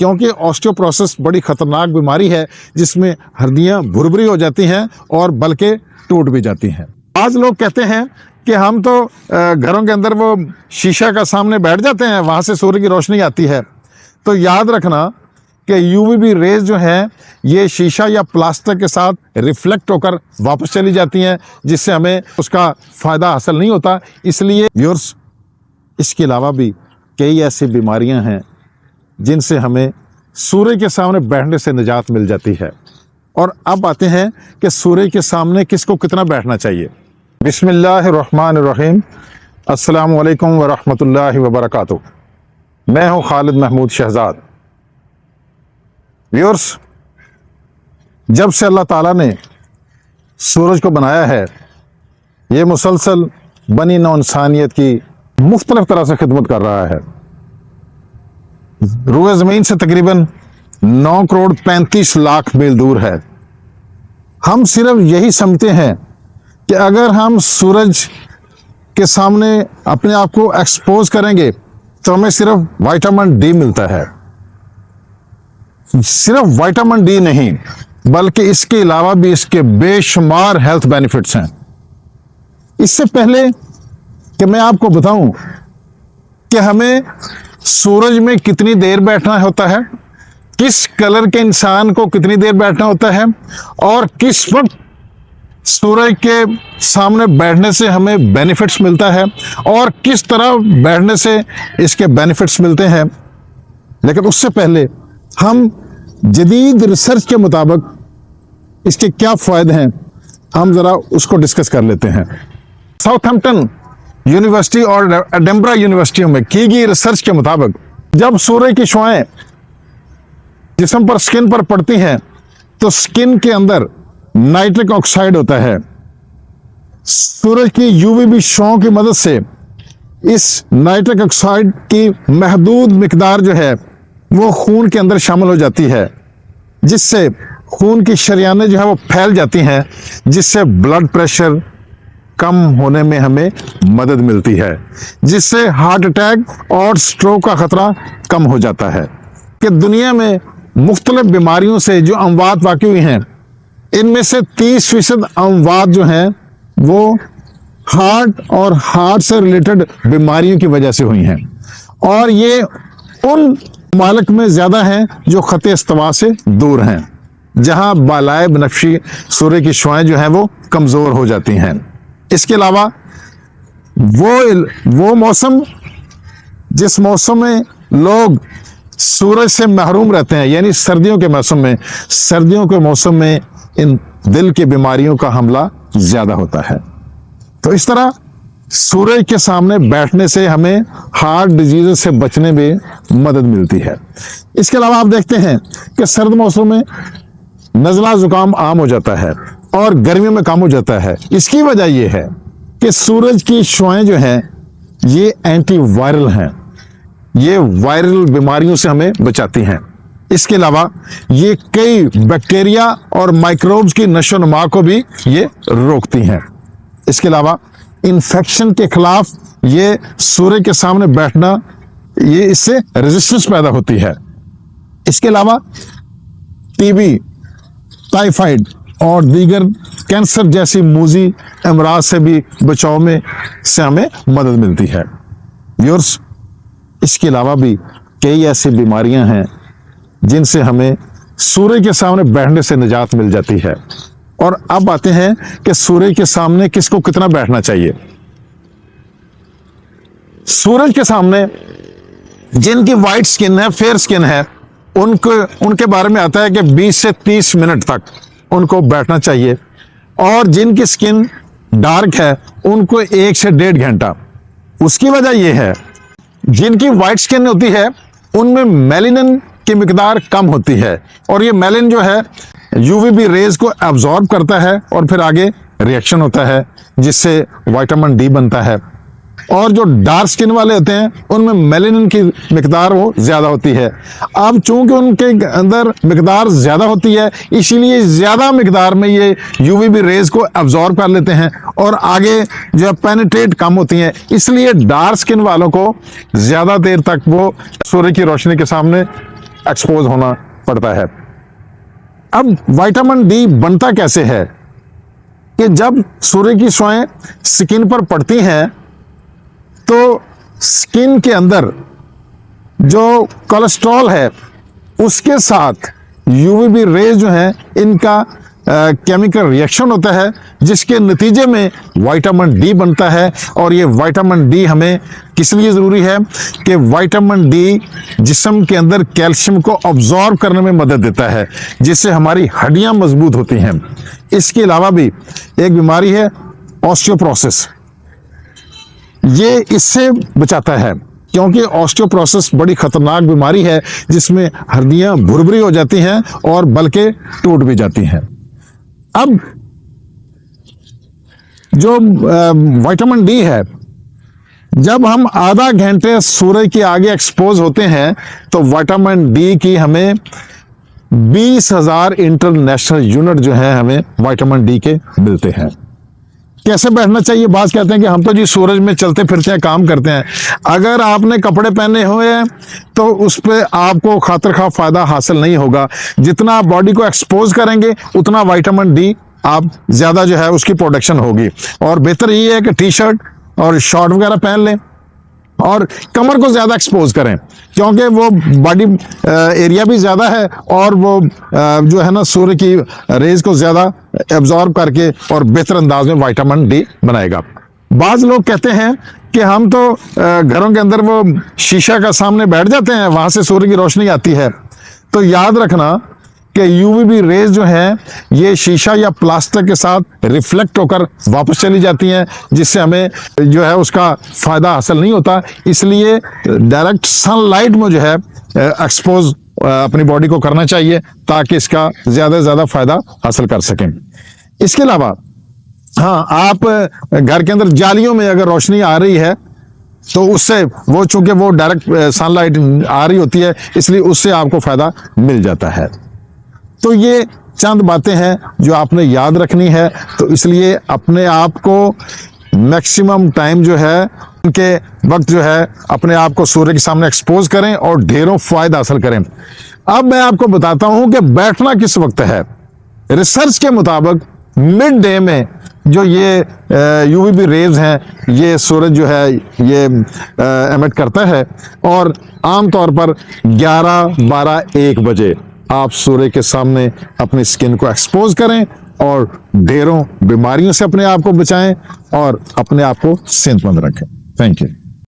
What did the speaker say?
क्योंकि ऑस्टियोपोरोसिस बड़ी खतरनाक बीमारी है जिसमें हड्डियां भुरभुरी हो जाती हैं और बल्कि टूट भी जाती हैं। आज लोग कहते हैं कि हम तो घरों के अंदर वो शीशा का सामने बैठ जाते हैं, वहां से सूर्य की रोशनी आती है। तो याद रखना कि यूवीबी रेज जो है ये शीशा या प्लास्टिक के साथ रिफ्लेक्ट होकर वापस चली जाती हैं, जिससे हमें उसका फ़ायदा हासिल नहीं होता। इसलिए व्यूअर्स, इसके अलावा भी कई ऐसी बीमारियां हैं जिनसे हमें सूर्य के सामने बैठने से निजात मिल जाती है। और अब आते हैं कि सूर्य के सामने किसको कितना बैठना चाहिए। बिस्मिल्लाहिर्रहमानिर्रहीम, अस्सलामु अलैकुम वरहमतुल्लाहि वबरकातुहू। मैं हूं खालिद महमूद शहजाद। व्यूअर्स, जब से अल्लाह ताला ने सूरज को बनाया है, ये मुसलसल बनी नौ इंसानियत की मुख्तलिफ तरह से खिदमत कर रहा है। रूए ज़मीन से तकरीबन 9 करोड़ 35 लाख मील दूर है। हम सिर्फ यही समझते हैं कि अगर हम सूरज के सामने अपने आप को एक्सपोज करेंगे तो हमें सिर्फ विटामिन डी मिलता है। सिर्फ विटामिन डी नहीं, बल्कि इसके अलावा भी इसके बेशुमार हेल्थ बेनिफिट्स हैं। इससे पहले कि मैं आपको बताऊं कि हमें सूरज में कितनी देर बैठना होता है, किस कलर के इंसान को कितनी देर बैठना होता है और किस वक्त सूरज के सामने बैठने से हमें बेनिफिट्स मिलता है और किस तरह बैठने से इसके बेनिफिट्स मिलते हैं, लेकिन उससे पहले हम जदीद रिसर्च के मुताबिक इसके क्या फायदे हैं, हम जरा उसको डिस्कस कर लेते हैं। साउथहैम्पटन यूनिवर्सिटी और एडिनबरा यूनिवर्सिटी में की गई रिसर्च के मुताबिक जब सूर्य की शुआएं जिस्म पर, स्किन पर पड़ती हैं तो स्किन के अंदर नाइट्रिक ऑक्साइड होता है। सूरज की यूवीबी शुआओं की मदद से इस नाइट्रिक ऑक्साइड की महदूद मिकदार जो है वो खून के अंदर शामिल हो जाती है, जिससे खून की शरियानें जो है वो फैल जाती हैं, जिससे ब्लड प्रेशर कम होने में हमें मदद मिलती है, जिससे हार्ट अटैक और स्ट्रोक का खतरा कम हो जाता है। कि दुनिया में मुख्तलिफ बीमारियों से जो अमवात वाक़ई हुई हैं, इनमें से 30% अमवात जो हैं वो हार्ट और हार्ट से रिलेटेड बीमारियों की वजह से हुई हैं, और ये उन मालिक में ज्यादा हैं जो खते इस्तवा से दूर हैं, जहां बालाए बनफशी सूर्य की शुआएं जो हैं वो कमजोर हो जाती हैं। इसके अलावा वो मौसम जिस मौसम में लोग सूरज से महरूम रहते हैं, यानी सर्दियों के मौसम में, सर्दियों के मौसम में इन दिल की बीमारियों का हमला ज्यादा होता है। तो इस तरह सूरज के सामने बैठने से हमें हार्ट डिजीज से बचने में मदद मिलती है। इसके अलावा आप देखते हैं कि सर्द मौसम में नज़ला जुकाम आम हो जाता है और गर्मियों में कम हो जाता है। इसकी वजह यह है कि सूरज की शुआएं जो हैं ये एंटी वायरल हैं, ये वायरल बीमारियों से हमें बचाती हैं। इसके अलावा ये कई बैक्टीरिया और माइक्रोब्स की नशोनुमा को भी ये रोकती हैं। इसके अलावा इन्फेक्शन के खिलाफ ये सूर्य के सामने बैठना, ये इससे रेजिस्टेंस पैदा होती है। इसके अलावा टीबी, टाइफाइड और दीगर कैंसर जैसी मूजी अमराज से भी बचाव में से हमें मदद मिलती है। व्यूअर्स, इसके अलावा भी कई ऐसी बीमारियां हैं जिनसे हमें सूर्य के सामने बैठने से निजात मिल जाती है। और अब आते हैं कि सूरज के सामने किसको कितना बैठना चाहिए। सूरज के सामने जिनकी वाइट स्किन है, फेयर स्किन है, उनके बारे में आता है कि 20 से 30 मिनट तक उनको बैठना चाहिए, और जिनकी स्किन डार्क है उनको 1 से 1.5 घंटा। उसकी वजह यह है, जिनकी वाइट स्किन होती है उनमें मेलानिन की मिकदार कम होती है, और ये मेलानिन जो है यूवीबी रेज को एब्जॉर्ब करता है और फिर आगे रिएक्शन होता है जिससे विटामिन डी बनता है। और जो डार्क स्किन वाले होते हैं उनमें मेलानिन की मिकदार वो ज्यादा होती है। अब चूंकि उनके अंदर मिकदार ज्यादा होती है, इसीलिए ज्यादा मिकदार में ये यूवीबी रेज को एब्जॉर्ब कर लेते हैं और आगे जो है पेनिट्रेट कम होती हैं। इसलिए डार्क स्किन वालों को ज्यादा देर तक वो सूर्य की रोशनी के सामने एक्सपोज होना पड़ता है। अब विटामिन डी बनता कैसे है कि जब सूर्य की शुआएं स्किन पर पड़ती हैं तो स्किन के अंदर जो कोलेस्ट्रॉल है उसके साथ यूवीबी रेज जो है इनका केमिकल रिएक्शन होता है, जिसके नतीजे में विटामिन डी बनता है। और ये विटामिन डी हमें किस लिए ज़रूरी है कि विटामिन डी जिस्म के अंदर कैल्शियम को अब्जॉर्ब करने में मदद देता है, जिससे हमारी हड्डियां मजबूत होती हैं। इसके अलावा भी एक बीमारी है ऑस्टियोपोरोसिस, ये इससे बचाता है, क्योंकि ऑस्टियोपोरोसिस बड़ी खतरनाक बीमारी है जिसमें हड्डियां भुरभुरी हो जाती हैं और बल्कि टूट भी जाती हैं। अब जो विटामिन डी है, जब हम आधा घंटे सूर्य के आगे एक्सपोज होते हैं तो विटामिन डी की हमें 20,000 इंटरनेशनल यूनिट जो है हमें विटामिन डी के मिलते हैं। कैसे बैठना चाहिए? बात कहते हैं कि हम तो जी सूरज में चलते फिरते हैं, काम करते हैं। अगर आपने कपड़े पहने हुए हैं तो उस पर आपको खातिर खा फायदा हासिल नहीं होगा। जितना आप बॉडी को एक्सपोज करेंगे उतना विटामिन डी आप ज्यादा जो है उसकी प्रोडक्शन होगी। और बेहतर ये है कि टी शर्ट और शॉर्ट वगैरह पहन लें और कमर को ज्यादा एक्सपोज करें, क्योंकि वो बॉडी एरिया भी ज्यादा है और वो जो है ना सूर्य की रेज को ज्यादा एब्जॉर्ब करके और बेहतर अंदाज में विटामिन डी बनाएगा। बाज लोग कहते हैं कि हम तो घरों के अंदर वो शीशा का सामने बैठ जाते हैं, वहां से सूर्य की रोशनी आती है। तो याद रखना कि यूवीबी रेज जो है ये शीशा या प्लास्टिक के साथ रिफ्लेक्ट होकर वापस चली जाती हैं, जिससे हमें जो है उसका फायदा हासिल नहीं होता। इसलिए डायरेक्ट सनलाइट में जो है एक्सपोज अपनी बॉडी को करना चाहिए ताकि इसका ज्यादा से ज्यादा फायदा हासिल कर सकें। इसके अलावा हाँ, आप घर के अंदर जालियों में अगर रोशनी आ रही है तो उससे वो चूंकि वो डायरेक्ट सनलाइट आ रही होती है, इसलिए उससे आपको फायदा मिल जाता है। तो ये चंद बातें हैं जो आपने याद रखनी है। तो इसलिए अपने आप को मैक्सिमम टाइम जो है उनके वक्त जो है अपने आप को सूर्य के सामने एक्सपोज करें और ढेरों फायदा हासिल करें। अब मैं आपको बताता हूं कि बैठना किस वक्त है। रिसर्च के मुताबिक मिड डे में जो ये यूवीबी रेज हैं ये सूरज जो है ये एमिट करता है, और आमतौर पर 11, 12, 1 बजे आप सूर्य के सामने अपनी स्किन को एक्सपोज करें और ढेरों बीमारियों से अपने आप को बचाएं और अपने आप को सेहतमंद रखें। Thank you.